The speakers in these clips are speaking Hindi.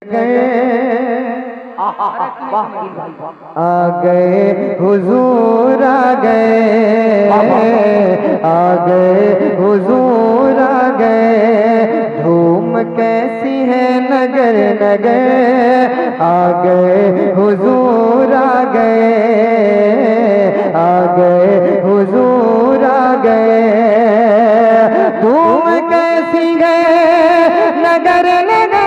आ गए हुजूर आ गए हुजूर आ गए। धूम कैसी है नगर नगर। आ गए हुजूर आ गए हुजूर आ गए। धूम कैसी है नगर नगर।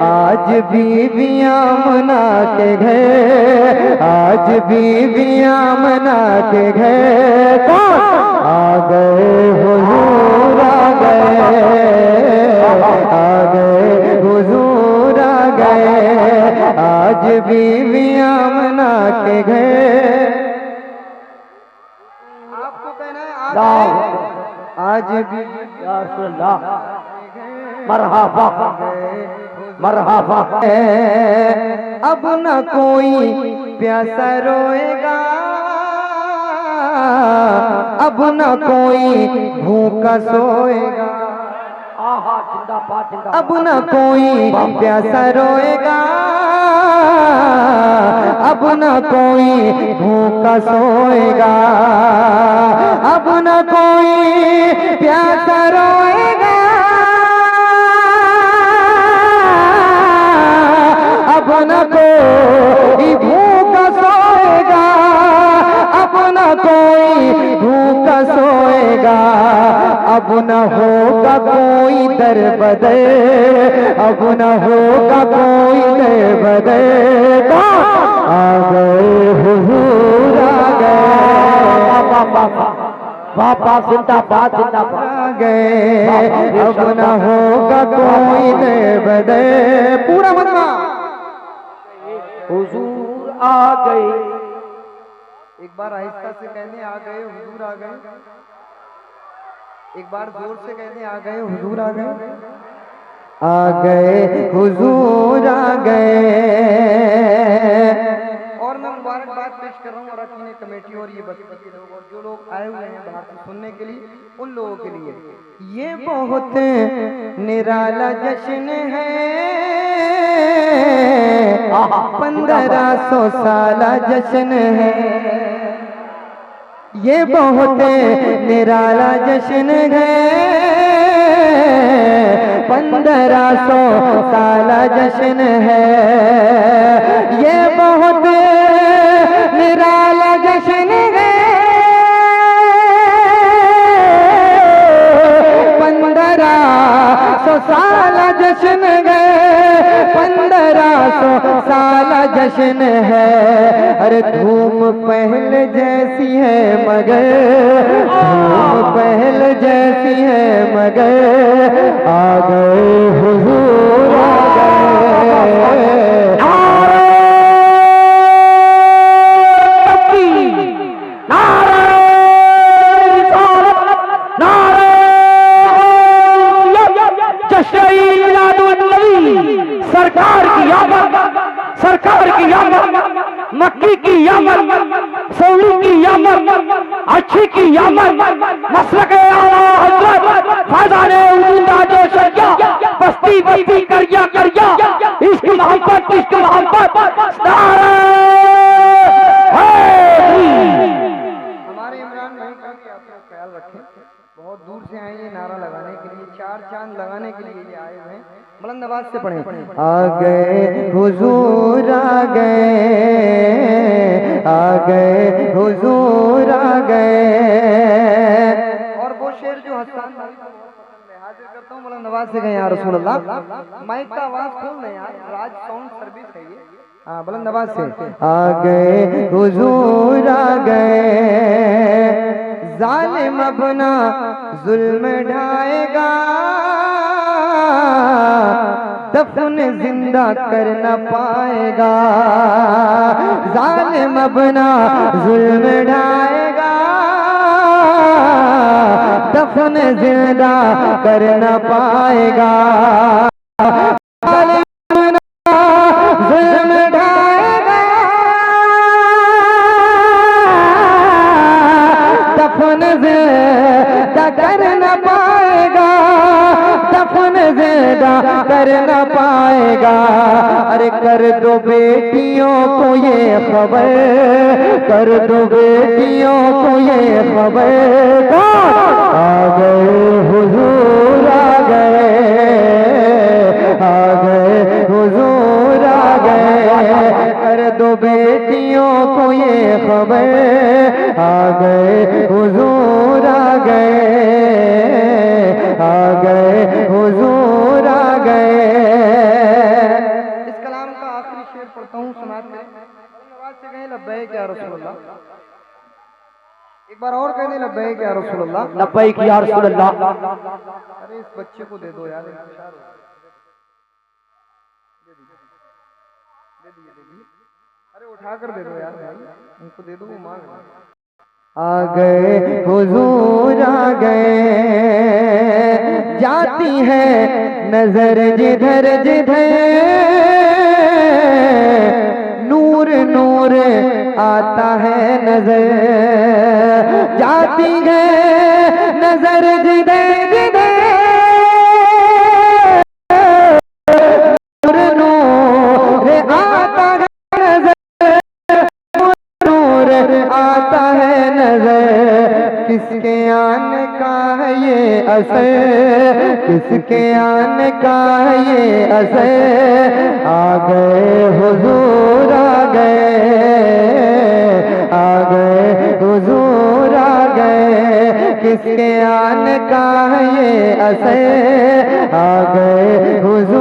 आज बीवियां मना के घर। आज बीवियां मना के घर। आ गए हुजूर आ गए हुजूर आ गए। आज बीवियां मना के घर। आपको कहना है आज भी मरहबा मरहबा। अब न कोई प्यासा रोएगा। अब न कोई भूखा सोएगा। अब न कोई प्यासा रोएगा। अब न कोई भूखा सोएगा। अब न कोई प्यासा रोएगा। अब न कोई भूखा सोएगा। अब न कोई भूखा सोएगा। अब न होगा कोई दर बदर। अब न होगा कोई दर बदर। आ गए हुजूर आ गए। बाबा जिंदाबाद जिंदाबाद। आ गए अब न होगा कोई दर बदर। पूरा मजमा हुजूर आ गए। एक बार आहिस्ता से कहने आ गए हुजूर आ गए। एक बार जोर से कहने आ गए हुजूर आ गए। आ गए हुजूर आ गए। और मैं मुबारकबाद पेश कर रहा हूँ अरकान कमेटी और ये बस्ती के लोग और जो लोग आए हुए हैं बाहर से सुनने के लिए, उन लोगों के लिए ये बहुत निराला जश्न है। 1500 साला जश्न है। ये बहुत निराला जश्न है। 1500 साला जश्न है। ये बहुत निराला जश्न है। 1500 साला जश्न है। 1500 साला जश्न है। अरे धूम पहले जैसी है मगर। धूम पहले जैसी है मगर। आ गए हुजूर आ गए। सरकार की आमद, सरकार की आमद, मक्की की आमद, सौली की आमद, अच्छी की आमद, मसलक आला हज़रत फैज़ाने उजूदा जो शरिया बस्ती बस्ती करिया करिया इश्क मोहब्बत हमारे इमरान भाई का भी आप लोग ख्याल रखें। बहुत दूर से आए ये नारा लगाने के लिए, 4 चांद लगाने के लिए ये आए हुए हैं। बुलंद आवाज से पढ़ें। आ गए हुजूर आ गए हुजूर आ गए। और वो शेर जो हसन हाजिर करता हूँ, बुलंद आवाज से गए यार रसूल अल्लाह। माइक का आवाज खोल दें यार, राज साउंड सर्विस है ये। हाँ बुलंद आवाज से। आ गए हुजूर आ गए। जालिम अपना जुल्म ढाएगा। दफन जिंदा कर न पाएगा। जालिम अपना जुल्म ढाएगा। दफन जिंदा कर न पाएगा। जुल्म ढाएगा। कर न पाएगा। अरे कर दो बेटियों को ये खबर, कर दो बेटियों को ये खबर, आ गए हुजूर आ गए, आ गए हुजूर आ गए। कर दो बेटियों को ये खबर, आ गए हुजूर आ गए, आ गए हुजूर आ गए। इस कलाम का आखिरी शेर पढ़ता हूँ, सुनाते हैं। नवाज से कहें लब्बैक या रसूलल्लाह, एक बार और कह दे लब्बैक या रसूलल्लाह। लब्बैक या रसूलल्लाह। अरे इस बच्चे को दे दो यार, अरे उठा कर दे दो यार भाई, उनको दे दो, वो मांग रहे। आ गए हुजूर आ गए, जाती है नजर जिधर जिधर, नूर नूर आता है नजर, जाती है नजर जिधर जिधर, नूर नूर आता है नजर, नूर आता है नजर। किसके आने का है ये असर, किसके आने का है ये असर। आ गए हुजूर आ गए, आ गए हुजूर आ गए। किसके आने का है ये असर, आ गए